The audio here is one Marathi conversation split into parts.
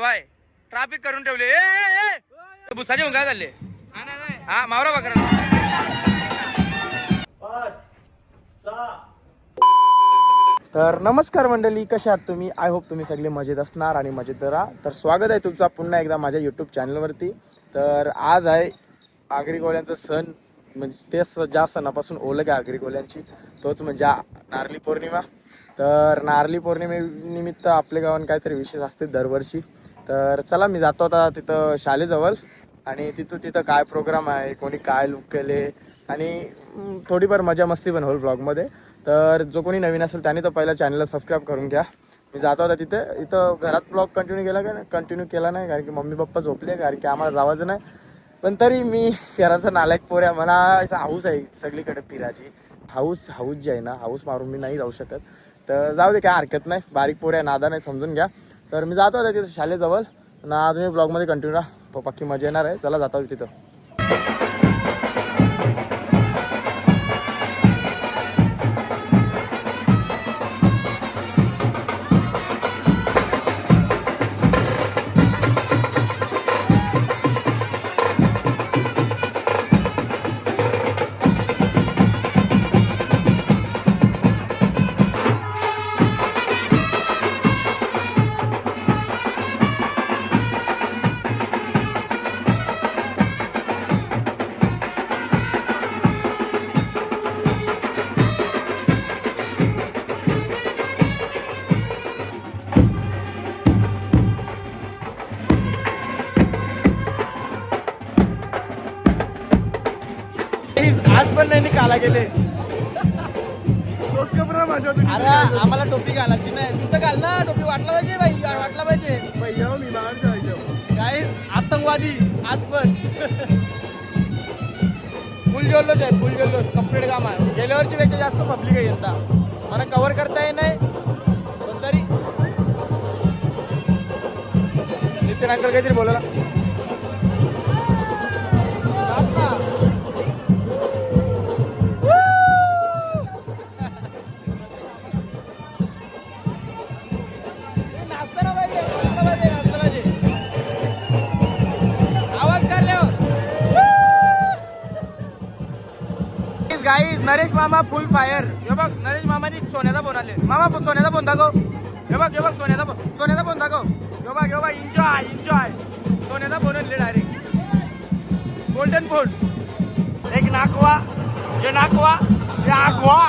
आहे ट्रॅफिक करून ठेवले भुसाचे मग काय झाले हा मावरा बकरा तर नमस्कार मंडळी, कशा आहात तुम्ही? आय होप तुम्ही सगळे मजेत असणार आणि मजेत राहा. तर स्वागत आहे तुमचा पुन्हा एकदा माझ्या यूट्यूब चॅनलवरती. तर आज आहे आगरी कोळ्यांचा सण, म्हणजे ते ज्या सणापासून ओळख आहे आगरी कोळ्यांची तोच म्हणजे नारळी पौर्णिमा. तर नारळी पौर्णिमेनिमित्त आपल्या गावात काहीतरी विशेष असते दरवर्षी. तर चला मी जातो आता तिथं शाळेजवळ आणि तिथं काय प्रोग्राम आहे, कोणी काय लुक केले आणि थोडीफार मजा मस्ती पण होईल ब्लॉगमध्ये. तर जो कोणी नवीन असेल त्याने तर पहिला चॅनलला सबस्क्राईब करून घ्या. मी जातो आता तिथे. इथं घरात ब्लॉग कंटिन्यू केला नाही कारण की मम्मी पप्पा झोपले, कारण की आम्हाला जावायचं नाही. पण तरी मी फिरायचं नालायक पोऱ्या, मला असं हाऊस आहे सगळीकडे फिरायची. हाऊस जी आहे ना, हाऊस मारून मी नाही राहू शकत. तर जाऊ दे, काय हरकत नाही, बारीक पोऱ्या नादा नाही, समजून घ्या. तर मी जातो आता तिथं शाळेजवळ ना. तुम्ही ब्लॉगमध्ये कंटिन्यू राहा, पक्की मजा येणार आहे. चला जातो तिथं. आज पण नाही काला गेले. तोच कपडा माझ्या अरे आम्हाला टोपी घालायची नाही, तिथं घाल ना टोपी. वाटला पाहिजे बाई, वाटला पाहिजे. भैया मी बाहेर शाळेत काय आतंकवादी आज पण फुल जल्लोष आहे, फुल जल्लोष. कम्प्लीट काम आहे. गेल्या वर्षी पेक्षा जास्त पब्लिक आहे यंदा. मला कव्हर करता येत नाही पण तरी. नितीन अंकल काहीतरी बोलायला गाईज. नरेश मामा फुल फायर. हे बघ नरेश मामानी सोन्याचा फोन आले. मामा सोन्याचा फोन दाखव. हे बघ सोन्याचा फोन दाखव. हे बघ एन्जॉय. सोन्याचा फोन आणले डायरेक्ट. Golden phone. एक नाकवा, हे हाकवा.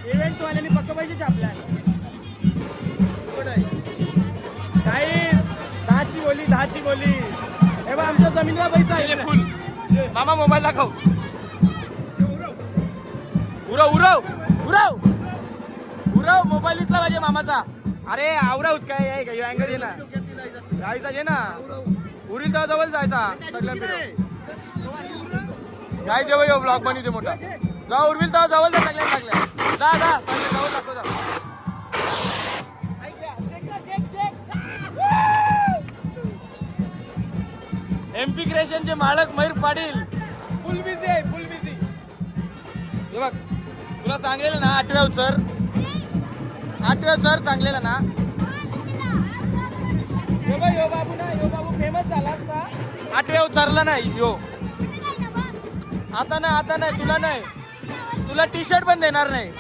इव्हेंट वाल्याने पक्क पाहिजे आपल्या काही दहाची बोली. हे बघ आमच्या जमिनीला पैसा आहे फुल. मामा मोबाईल दाखव. उरव मोबाईल दिसला पाहिजे मामाचा. अरे आवराऊच काय अँगल ये ना, जायचा जे ना उरील तर जवळ जायचा. सगळ्या काय जेव्हा येऊ ब्लॉग बनवते मोठा. जा उरविल तर जवळ जा. सगळ्या जा जवळ दाखव जा. MP क्रिएशनचे मालक मयूर पाटील फुल बिझी. हे बघ तुला सांगलेलं ना 8व्या उचर सांगलेलं ना. यो बाबू फेमस झाला असता. 8व्या उचरला नाही यो. आता नाही तुला टी शर्ट पण देणार नाही.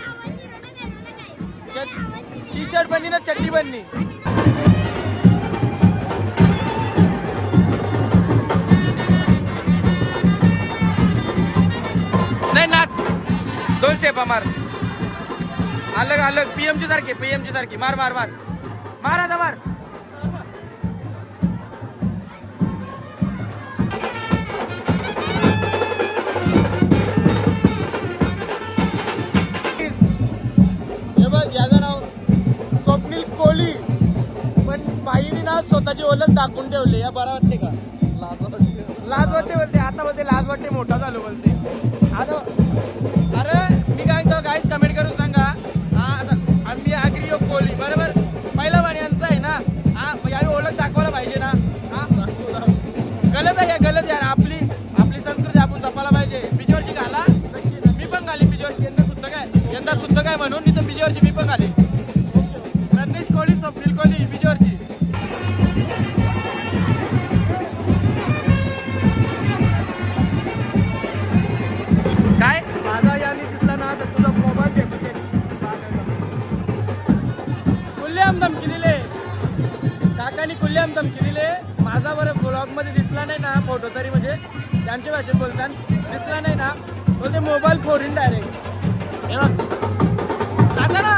टी शर्ट बनली ना, चड्डी बनली. नाही नाच. 2 स्टेपा मार. अलग पीएमची सारखी मार आता मार. हे बघ याचं नाव स्वप्नील कोहली, पण बाईने ना स्वतःची ओळख दाखवून ठेवली. या बरं वाटते का? लाज वाटते बोलते. आता बोलते लाज वाटते, मोठा झालो बोलते. आता अरे मी काय म्हणतो गाईज, कमेंट करून सांगा. आता आम्ही आगरी कोहली बरोबर पहिला वाणी यांचा आहे ना. यावेळी ओळख दाखवायला पाहिजे ना. गलत आहे यार. आपली संस्कृती आपण जपायला पाहिजे. बिजवरची घाला, मी पण घाली बिजवरची. यंदा सुद्धा काय म्हणून मुल्यांम धमकी दिले माझा बरं ब्लॉग मध्ये दिसला नाही ना फोटो तरी म्हणजे त्यांच्या भाषेत बोलतात दिसला नाही ना बोलते मोबाईल फोडीन डायरेक्ट हे बघ जाता ना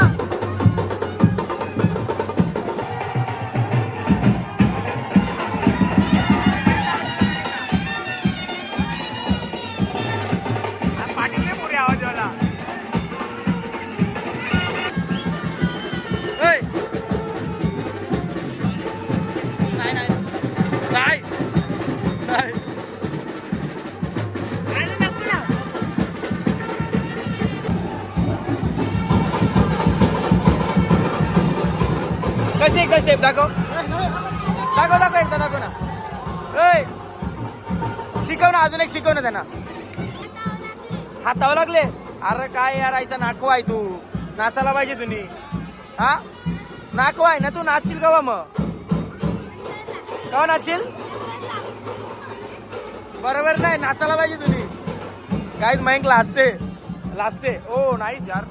पाटील पुरे आवाज वाला कशी स्टेप दाखव एकदा दाखव ना शिकव ना अजून एक शिकव ना त्यांना हातावं लागले अरे काय यार आयचा नाकवा आहे तू नाचायला पाहिजे तुम्ही हा नाकवा आहे ना तू नाचशील कवा मग कवा नाचशील बरोबर नाही नाचायला पाहिजे तुम्ही काहीच मयंक लाजते ओ नाहीस यार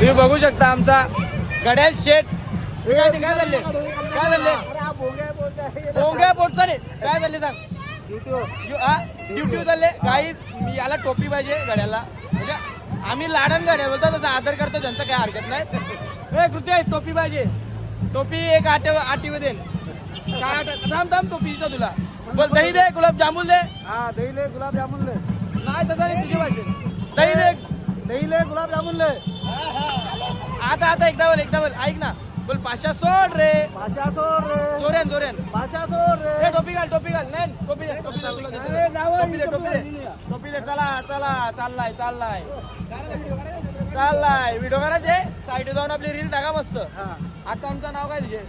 तुम्ही बघू शकता आमचा गड्याल शेट काय झाले भोंग्या पोटचा नाही काय झाले सांग ड्युटी चालले काही मी याला टोपी पाहिजे गड्याला म्हणजे आम्ही लाडन गड्या बोलतो तसा आदर करतो त्यांचा काही हरकत नाही कृती टोपी पाहिजे टोपी एक आठीमध्ये देन काय थांब टोपीचा तुला बोल दही दे गुलाबजामुन दे दही ले गुलाबजामुन ले नाही तसं नाही तुझी भाषेत दही दे गुलाबजामुन ले आता एकदा बोल ऐक ना बोल पाशा सोड रे भाषा सोड रे जोऱ्यान भाषा सोड रे टोपी घाल नाही टोपी दे चला चाललाय व्हिडिओ करायचे साईड जाऊन आपली रील टाका मस्त आता आमचं नाव काय तुझे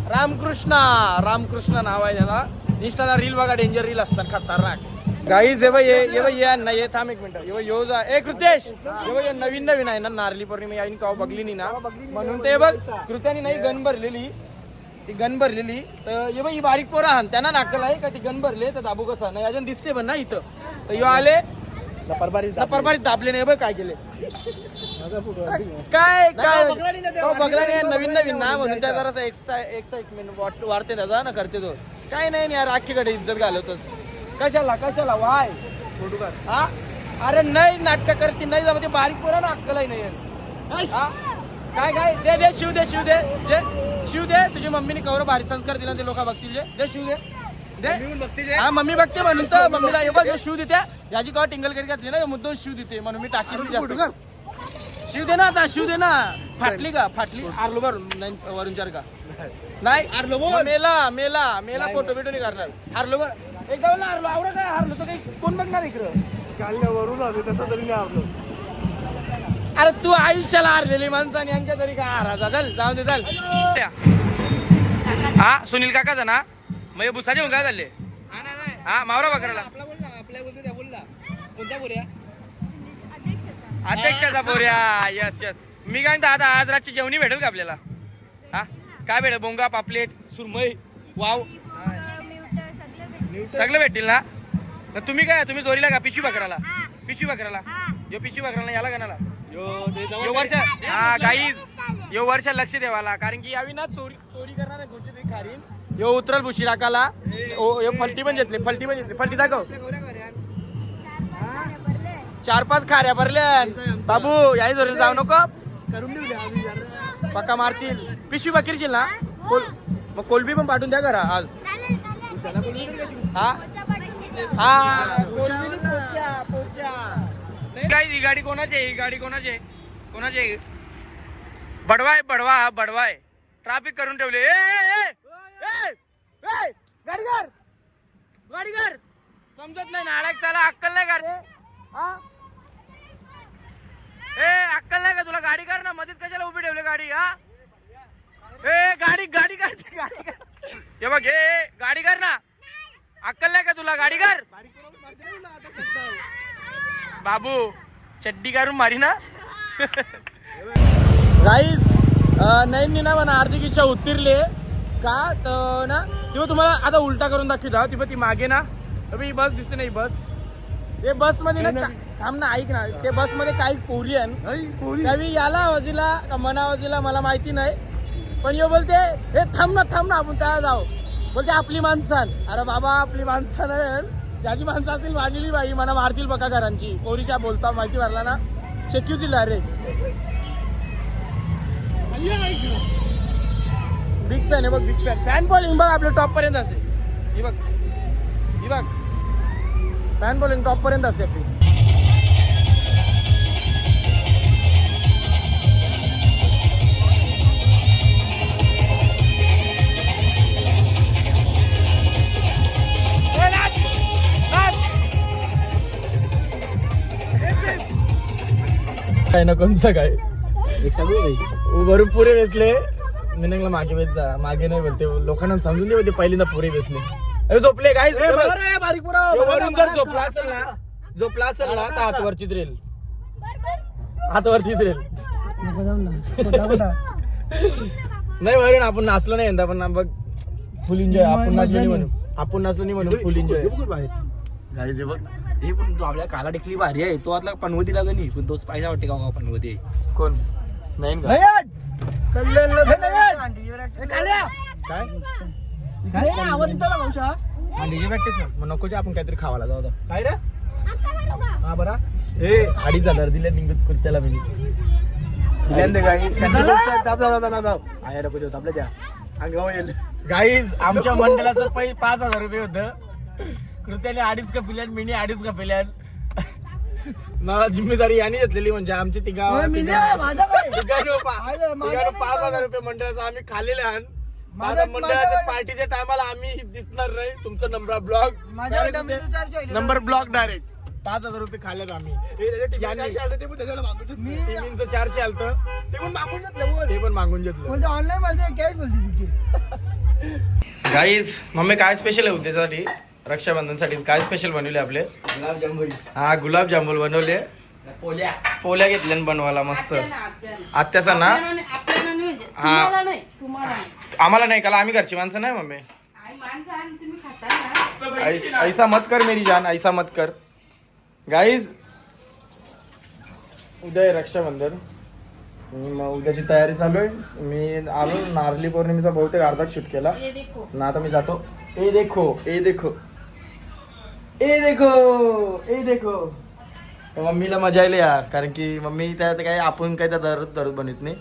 रामकृष्ण नाव आहे त्याला इंस्टाला रील बघा डेंजर रील असतात खतरनाक गाईज ये ना ये थांब एक मिनिट यो जा ए कृतेश ये नवीन आहे ना नारली पौर्णिमा यायनी कवा बघली नाही ना म्हणून ते बघ कृत्याने नाही गण भरलेली तर ये बघ ही बारीक पोरं हान त्यांना नाकल आहे का ती गण भरले तर दाबू कसा नाही अजून दिसते पण ना इथं तर यो आले परबारीत दाबले नाही बघ काय केले काय बघला नाही नवीन ना म्हणून त्या जरासा एक्साइटमेंट वाढते त्याचा ना करते तो काय नाही यार अख्खीकडे इज्जत घालवतोस कशाला वाय हा अरे नाही नाटक करते नाही जमते बारीक पोरा ना अक्कलही नाही काय दे शिव दे तुझी मम्मीने कवर भारी संस्कार दिला ते लोक बघतील दे शिव दे हा मम्मी बघते म्हणून तर मम्मीला हे बघ शिव देते याची कवा टिंगल करी घातली ना मुद्दम शिव देते म्हणून मी टाकी शिव दे ना आता शिव दे ना फाटली आरलो वरून चार का नाही मेला फोटो बिटो नाही करणार हारलो बरं एकदा हारलो आवडं काय हारलो तर काही कोण बघणार इकडं काल वरून आले तसं तरी नाही आपलं अरे तू आयुष्याला हारलेली माणसाने यांच्या तरी काय हाराचा जाऊ दे हा सुनील काकाचा ना मग बुसाचे होऊन काय झाले हा मावरा बकराला अध्यक्षाचा बोऱ्या यस मी काय म्हणतो आता आज रातची जेवणी भेटेल का आपल्याला हा काय भेटेल बोंगा पापलेट सुरमई वाव सगळं भेटतील ना तुम्ही जोरीला का पिशवी बकराला यो पिशवी बकराला याला गणाला यो वर्ष हा गाईज यो वर्ष लक्ष देवाला कारण की यावी ना चोरी करणार आहे कोणची तरी खारीन यो उतरल भुशी टाकाला यो फलटी पण घेतली फलटी दाखव 4-5 खाऱ्या भरल्या बाबू याही जोरीला जाऊ नको पक्का मारतील पिशवी बकरीची ना मग कोलबी पण पाठवून द्या करा आज ही गाडी कोणाची बडवाय ट्रॅफिक करून ठेवले गाडी कर गाडी कर समजत नाही नालायक त्याला अक्कल नाही गाडी ए अक्कल नाही का तुला गाडी कर ना मध्येच कशाला उभी ठेवली गाडी हा ए गाडी गाडी कर गाडी कर हे बघ हे गाडी कर ना अक्कल नाही का तुला गाडी कर बाबू चड्डी करून मारी ना गाईज नाही ना म्हणा आर्थिक इच्छा उत्तीर्ली का तर ना तेव्हा तुम्हाला आता उलटा करून दाखवता तेव्हा ती मागे ना अबे ही बस दिसते नाही बस ते बस मध्ये ना थांब ना ऐक ना ते बस मध्ये काही पोरी आहे त्यावेळी याला बाजूला का मना बाजूला मला माहिती नाही पण यो बोलते हे थांब ना आपण त्या जाऊ बोलते आपली माणसां अरे बाबा आपली माणसं नाही ज्याची माणसं असतील वाजली बाई मला मारतील बघा घरांची पोरीच्या बोलता माहिती भरला ना चेक्यू दिला अरे बिग फॅन आहे बघ बिग फॅन बॉलिंग बघ आपलं टॉप पर्यंत असेल ही बघ फॅन बॉलिंग टॉप पर्यंत असते आपली काय ना कोणचं काय एक सांगू वरून पुरे वेचले मिनंगला मागे वेच जा मागे नाही बोलते लोकांना समजून दे बोलते पहिल्यांदा पुरे वेचले अरे झोपले काय वरून जर झोपला असेल ना तर हातवरतीच राहील नाही वरून आपण नाचलो नाही यंदा पण बघ फुल एन्जॉय आपण नाचलो नाही म्हणून फुल एन्जॉय गाडी बघ हे पण तो आपल्या काला टिकली भारी आहे तो आता पनवती लागली नाही पण तोच पाहिजे वाटते का पनवती कोण नाही का काय अंडीची प्रॅक्टिस मग नको आपण काहीतरी खावायला जाऊ काय रे हा बरा ए 2,500 दिले निघत कुर्त्याला मी गाईज आमच्या मंडळाचं पहिले 5,000 रुपये होतं कृत्याने 2.5 का पिल्यान मिनी 2.5 का पिल्यान मला जिम्मेदारी यांनी घेतलेली म्हणजे आमची ती गाव 5,000 रुपये मंडळाचं आम्ही खाल्लेले आण माझ्या मंडळाच्या पार्टीच्या टायमाला आम्ही दिसणार नाही तुमचा नंबर ब्लॉक डायरेक्ट 5,000 रुपये खाल्लेत आम्ही टीव्हीचं 400 आलतं ते पण मागून घेतलं ऑनलाईन गाईज मम्मी काय स्पेशल आहे उद्यासाठी रक्षाबंधनसाठी काय स्पेशल बनवले आपले हा गुलाबजामुन बनवले पोल्या घेतल्या बनवायला मस्त आत्याचा ना हा आम्हाला नाही काला आम्ही घरची माणसं नाही मम्मी ऐसा मत कर मेरी जान ऐसा मत कर गाईज उद्या आहे रक्षाबंधन मग उद्याची तयारी चालू आहे मी आलो नारळी पौर्णिमेचा बहुतेक अर्धा शूट केला ना आता मी जातो ए देखो मम्मीला मजा आली यार कारण की मम्मी त्यात काय आपण काय त्या दररोज बनवत नाही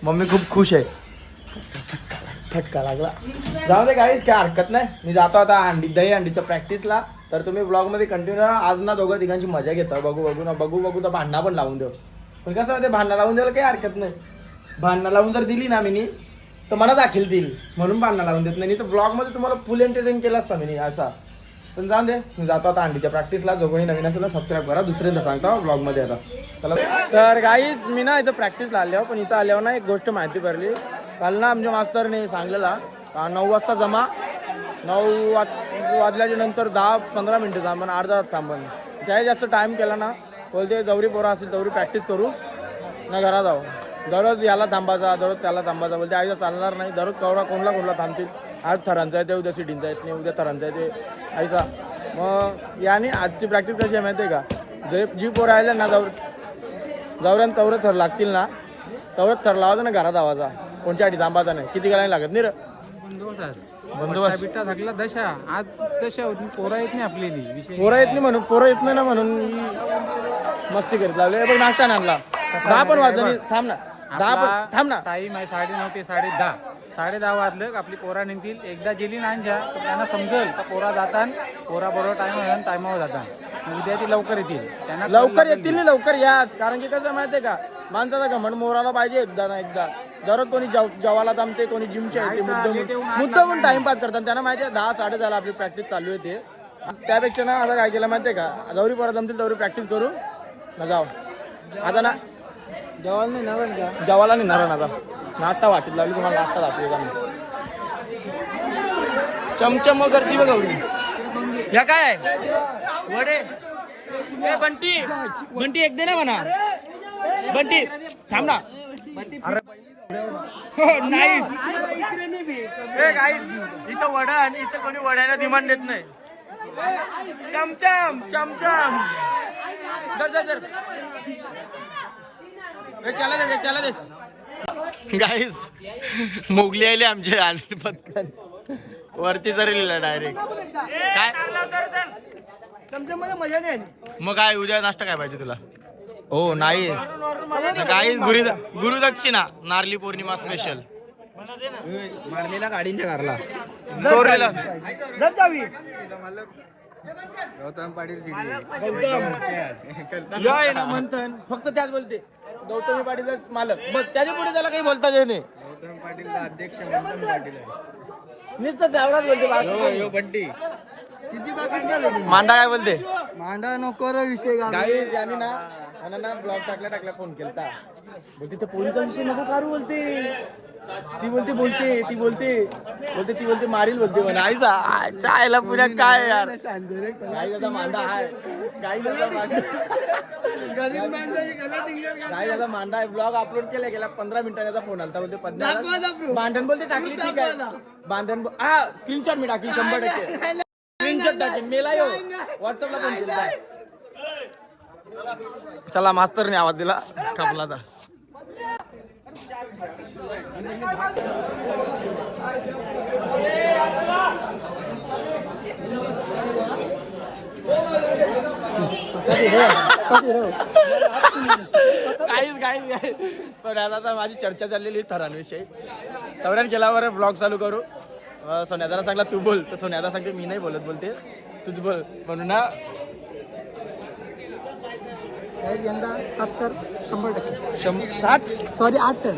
मम्मी खूप खुश आहे फटका लागला जाऊ दे गाईज काय हरकत नाही मी जातो आता दही अंडीच्या प्रॅक्टिसला तर तुम्ही ब्लॉग मध्ये कंटिन्यू आज ना दोघं तिघांची मजा घेता बघू तर भांडणा पण लावून देऊ पण कसं ते भांडणं लावून द्यायला काही हरकत नाही भांडणं लावून जर दिली ना मी तर मला दाखल देईल म्हणून भांडणं लावून देत नाही तर ब्लॉग मध्ये तुम्हाला फुल एंटरटेन केला असता मी असा पण जाऊन दे मी जातो आता अंडीच्या प्रॅक्टिसला जो कोणी नवीन असेल ना सबस्क्राईब करा दुसऱ्यांदा सांगता ब्लॉग मध्ये आता चला तर गाईज मी ना इथं प्रॅक्टिसला आल्यावर पण इथं आल्यावर ना एक गोष्ट माहिती पडली काल ना आमच्या मास्तरने सांगलेला 9 वाजता जमा 9 वाजल्याच्या नंतर 10-15 मिनिटं थांबन अर्धा तास थांबन त्याही जास्त टाइम केला ना बोलते जवरी पोरा असेल तेवढी प्रॅक्टिस करू ना घरात जाऊ दररोज याला थांबायचा दररोज त्याला थांबायचा बोलते आईला चालणार नाही दररोज कोणला थांबतील आज थरांचा आहे ते उद्या सिटींचा येत नाही उद्या थरांचा आहे ते आईचा मग याने आजची प्रॅक्टिस कशी आहे माहिती आहे का जी पोरं आल्या ना जवऱ्यान तेवढं थर लागतील ना तेवढंच थर लावायचा ना घरात आवाजा कोणत्या आधी थांबायचा नाही किती करायला लागत नाही रे बंदोबस्त बिट्टा थकला दशा आज दशा होती पोरा येत नाही आपल्याली पोरं येत नाही ना म्हणून मस्ती करत लावले बघ नाश्ता आणला 10 पण वाजलं नाही थांब ना 10 पण थांब ना टाईम आहे 9:30 ते 10:30 वाजलं आपली पोरा निघतील एकदा जेली नांजा तर त्यांना समजेल का पोरा जातात पोरा बरोबर टायमावर जातात उद्या ती लवकर येतील त्यांना लवकर येतील लवकर या कारण की कसं माहितीये का माणसाचा घमंड मोराला पाहिजे एकदा ना एकदा दररोज कोणी जवाला जमते, कोणी जिमचे आहे ते मुद्दामून टाइमपास करतात. त्यांना माहिती आहे 10-10:30 आपली प्रॅक्टिस चालू आहे ते. त्यापेक्षा ना आता काय केलं माहिती आहे का, जवरी परत जमतील तेवढी प्रॅक्टिस करू ना जाऊ. आता ना जेवायला नाही ना पण का जवाला नाही नारण आता नाश्ता वाटीत लावली तुम्हाला नाश्ता दाखवली. चमचम गर्दी बघ एवढी. ह्या काय आहे वडे ए, बंटी बंटी एक दे ना म्हणा. बंटी थांब ना. हो, नाही ए, काय इथं वडा आणि इथं कोणी वड्याला डिमांड देत नाही. चमचम चमचम दर त्याला देस. गाईस मोगली आली आमचे आणि पत्कन वरती जरलेला डायरेक्ट. काय चमचम मध्ये मजा नाही आली. मग काय उद्या नाश्ता काय पाहिजे तुला? हो नाही काय गुरुदक्षिणा नारली पौर्णिमा स्पेशल मारलेला गाडींच्या घरला. चोरलेला. जर जावी या आहे ना मंथन फक्त त्याच बोलते गौतमी पाटील मालक बस. त्याच्या पुढे त्याला काही बोलता येत नाही. नुसतं त्यावरच बोलते बाकी. किती बाकी मांडा काय बोलते? मांडा नको रे विषय गाईज यांनी ना ब्लॉग टाकल्या फोन केलता. बोलते ते पोलिसांविषयी नको कारू बोलते. ती बोलते मारील बोलते म्हणा. आईचा चायला पुण्यात काय यार. गाईचा मांडा आहे. गाईचा मांडा आहे. ब्लॉग अपलोड केला गेला 15 मिनिटांचा फोन आलता. बोलते पद्मा बांधण बोलते टाकली. ठीक आहे बांधण हा स्क्रीनशॉट मी टाकली 100%. स्क्रीनशॉट टाकेन मेला येऊ व्हॉट्सअपला फोन केला. चला मास्तरने आवाज दिला कापलाचा. काहीच सोन्यादा माझी चर्चा चाललेली थरांविषयी. तवऱ्यान केल्यावर ब्लॉग चालू करू. सोन्यादाला सांगला तू बोल तर सोन्यादा सांगते मी नाही बोलते तूच बोल म्हणून ना. यंदा 70-100%. 60 सॉरी 8 तर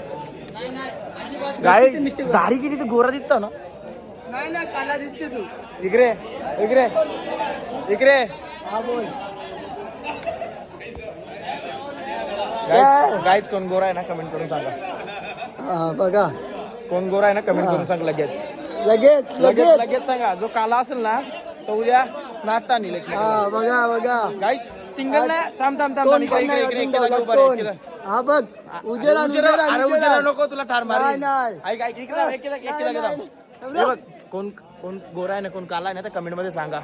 गाय दाढी किती तर गोरा दिसता ना. नाही ना काला दिसते तू. इकडे हा बोल. गाईच कोण गोरा आहे ना कमेंट करून सांगा. बघा कोण गोरा आहे ना कमेंट करून सांग. लगेच सांगा. जो काला असेल ना तो उद्या नाश्ता नेल. बघा गाईस टिंगल ना. थांब हा बघ उजेला नको तुला ठार मार. नाही बघ कोण गोरा आहे ना कोण काला आहे ना तर कमेंट मध्ये सांगा.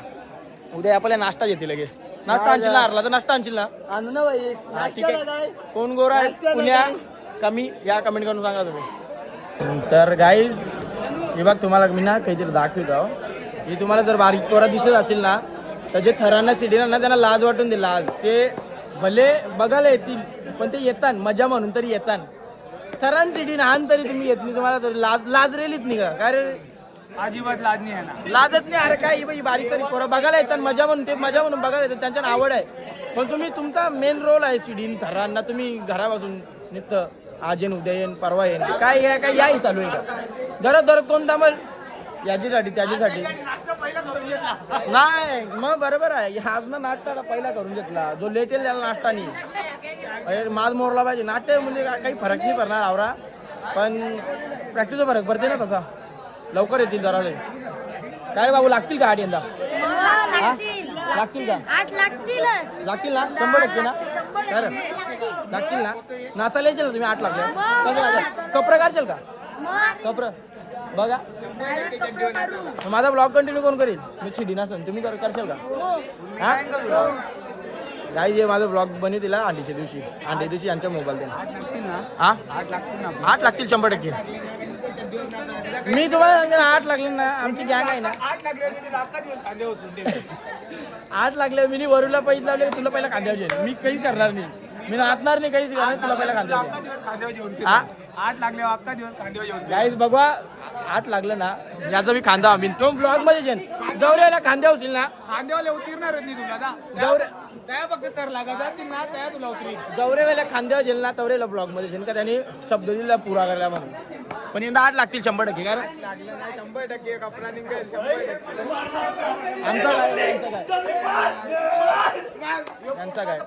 उद्या आपल्याला नाश्ता घेते लगे. नाश्ता आणशील ना हरला तर नाश्ता आणशील ना. आणू ना बाई. ठीक आहे. कोण गोरा आहे पुण्या कमी या कमेंट करून सांगा तुम्ही. तर गाईज हे बघ तुम्हाला मी ना काहीतरी दाखवतो. हे तुम्हाला जर बारीक पोरा दिसत असेल ना तर जे थरांना सिटीला ना त्यांना लाज वाटून दे. लाज ते भले बघायला येतील पण ते येतात मजा म्हणून तरी येतात. थरान सिटी लहान तरी तुम्ही येत नाही. तुम्हाला तरी लाज रेलीच नाही का काय रे. अजिबात लाज नाही आहे ना. लाजत नाही. अरे काय ही बारीक सारी पोरं बघायला येतात मजा म्हणून. ते मजा म्हणून बघायला येतात त्यांच्या आवड आहे. पण तुम्ही तुमचा मेन रोल आहे सिडीन थरांना. तुम्ही घरापासून निघतं आज येईन उद्या येईन परवा येईन काय काय याही चालू आहे का. दरद कोण थांबल याच्यासाठी त्याच्यासाठी नाही. मग बरोबर आहे. आज ना नाश्ता पहिला करून घेतला. जो लेट येईल त्याला नाश्ता नाही. माज मोरला पाहिजे. नाश्ते म्हणजे काही फरक नाही पडणार आवरा पण प्रॅक्टिसचा फरक पडते ना तसा. लवकर येतील जरा. काय रे बाबू लागतील का 8 यंदा? लागतील का? 8 लागतील ना 100% ना. तर लागतील ना. नाचायला येशील ना तुम्ही 8 लागले. कपडे काढशाल का? कपडे बघा. माझा ब्लॉग कंटिन्यू कोण करेल? मी शिडी नसेल तुम्ही करशाल का? हा काही जे माझा ब्लॉग बनी दिला अंडीच्या दिवशी यांचा मोबाईल देणार. हा 8 लागतील 100%. मी तुम्हाला सांगते 8 लागले ना. आमची गँग आहे ना 8 लागले. मी वरूला पैसे लावले तुला पहिला खांद्यावर. मी काहीच करणार नाही. मी नाचणार नाही काहीच करणार. तुला पहिला खांद्यावर 8 लागले अख्खा दिवस खांद्यावर जेवण. गाईज बघा आठ लागलं ना याचा मी खांदा आम्ही तो ब्लॉग मध्ये जेन जवळ्याला खांद्या होतील ना खांद्यावाले उतरणारच नाही तुला ना जवळ त्या फक्त तर लागा ना त्या तुला उतरी जवळेला खांद्यावर जेल ना तवरेला ब्लॉग मध्ये जेन का त्यांनी शब्द दिला पुरा करायला म्हणून पण यंदा 8 लागतील 100% कारण लागलं नाही 100% कपडा निघेल 100%. आमचा काय यांचा काय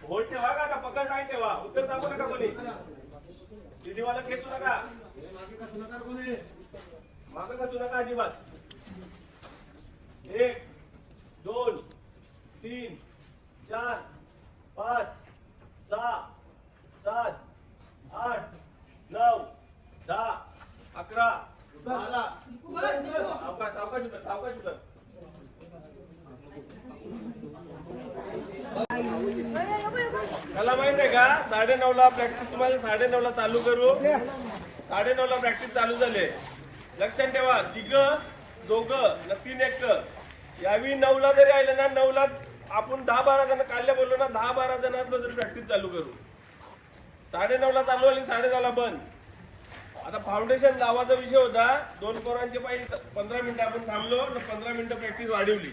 होल्ड ठेवा का पकड नाही ठेवा उत्तर सांगू नका कोणी टीव्हीवाला खेचू नका मागं खाचू नका अजिबात 1 2 3 4 5 6 7 8 9 10 11 12 सावकाश उतर मला माहित आहे का 9:30ला प्रॅक्टिस तुम्हाला 9:30ला चालू करू 9:30ला प्रॅक्टिस चालू झाली लक्षात ठेवा 3 दोघं न 3 एकटं यावी 9ला जरी आले ना 9ला आपण 10-12 जण काढले बोललो ना 10-12 जण असलो तरी प्रॅक्टिस चालू करू 9:30ला चालू आली 10:30ला बंद. आता फाउंडेशन लावायचा विषय होता 2 पोरांचे पाहिजे 15 मिनिटं आपण थांबलो आणि 15 मिनिटं प्रॅक्टिस वाढवली.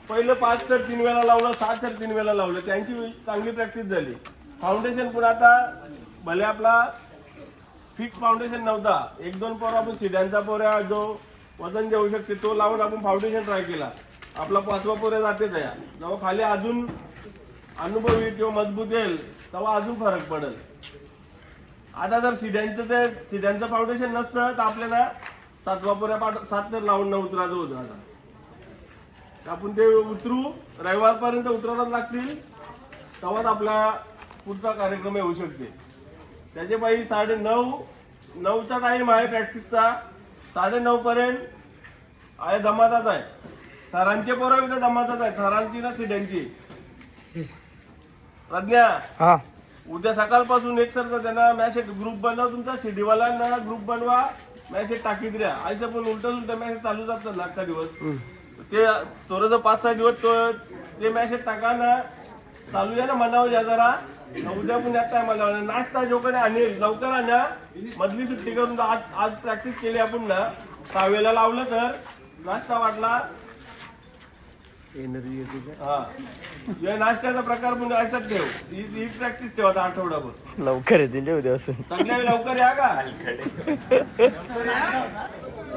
पहिलं 5 तर 3 वेळा लावलं 7 तर 3 वेळा लावलं त्यांची चांगली प्रॅक्टिस झाली. फाउंडेशन पण आता भले आपला फिक्स फाउंडेशन नव्हता 1-2 पोर आपण सिड्यांचा पोऱ्या जो वजन घेऊ शकते तो लावून आपण फाउंडेशन ट्राय केला. आपला 5वा पोऱ्या जातेच आहे जेव्हा खाली अजून अनुभव येईल किंवा मजबूत येईल तेव्हा अजून फरक पडेल. आता जर सिड्यांचं फाउंडेशन नसतं तर आपल्याला 7वा पोऱ्या 7 तर लावून न उतरायचं होतं. आता आपण ते उतरू रविवारपर्यंत उतरायला लागतील तेव्हाच आपला पुढचा कार्यक्रम येऊ शकते. त्याचे बाई 9:30चा टाइम आहे प्रॅक्टिसचा 9:30 पर्यंत आहे जमातात आहे. थरांचे पोरं इथं जमातात आहे थरांची ना सिड्यांची. प्रज्ञा उद्या सकाळपासून एक तर त्यांना मॅसेज ग्रुप बनवा तुमचा सीडीवाल्यांना ग्रुप बनवा मॅसेज टाकीत द्या. आईचं पण उलट मॅसेज चालू जातात ना अख्खा दिवस ते थोडं 5-6 दिवस ते मॅसेज टाका ना चालू आहे ना म्हणावं या जरा उद्या पण यात टायमाला नाश्ता जोकडे आणेल लवकर आणा मधली सुट्टी करून आज प्रॅक्टिस केली आपण ना 6 वेळेला लावलं तर नाश्ता वाटला एनर्जी येते. हा या नाश्त्याचा प्रकार म्हणजे असाच ठेव ही प्रॅक्टिस ठेव आता आठवडाभर लवकर येतील उद्या असं सगळ्या लवकर या का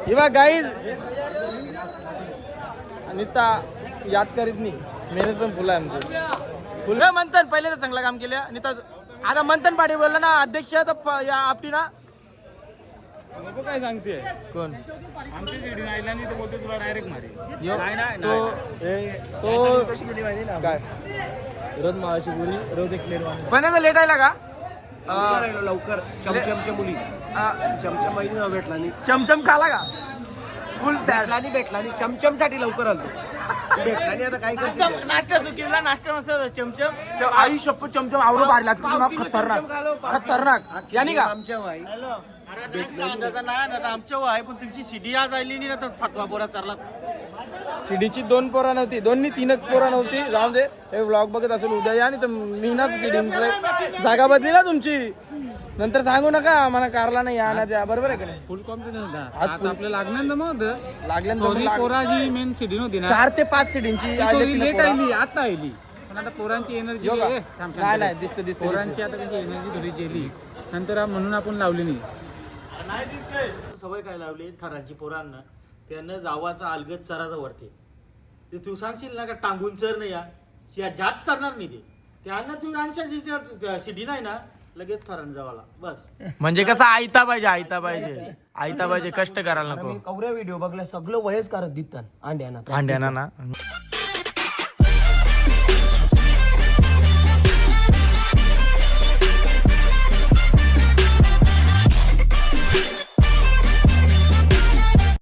किंवा गाईज नीता याद करीत नाही मेहनत पण फुलं आहे आमची फुलं मंथन पहिले तर चांगलं काम केलं नीता. आता मंथन पाटील बोलला ना अध्यक्ष तर या आपली ना नको काय सांगते कोण आमची सीडी नाही आणि तो बोलतो तुला डायरेक्ट मारे तो कशी गेली माहिती ना काय रोज मावाची बोली रोज एक प्लेट पण लेट आला का लवकर चमचमच्या मुली चमचम माहिती भेटला नाही चमचम खाला का फुल सॅड भेटला नाही चमचम साठी लवकर आलो भेटला नाही. आता काय करतो नाश्ता चुकीला नाश्ता मस्त चमचम आई शप्प चमचम आवडून बाहेर लागतो ना खतरनाक यानी का आमच्या वाई अंदाजा नाही ना आमच्या आहे पण तुमची सीडी आज आली नाही ना तर 7वा पोरा चारला सीडीची 2 पोरं नव्हती 2-3 पोरं नव्हती जाऊन दे हे व्लॉग बघत असेल उद्या या आणि तर मी ना सीडी जागा बदली ना तुमची नंतर सांगू नका मला कारला नाही या ना द्या बरोबर आहे का नाही. फुल कॉन्फिडन्स होता आज आपल्याला लागणार ना मग लागल्यानंतर पोरा जी मेन सीडी नव्हती ना 4 ते 5 सीडींची लेट आली आता आली पण आता पोरांची एनर्जी नाही दिसते पोरांची आता त्यांची एनर्जी थोडी गेली नंतर म्हणून आपण लावली नाही. सवय काय लावली थरांची पोरांना त्यांना जावाचा अलगद चराचा वरते ते तू सांगशील ना का टांगून चर नाही या जात करणार नाही ते त्यांना तू आणच्या सीडी नाही ना लगेच थरांना जावाला बस म्हणजे कसं आयता पाहिजे कष्ट करायला नको कवऱ्या व्हिडिओ बघल्या सगळं वयच करत दिसतात अंड्याना भांड्याना ना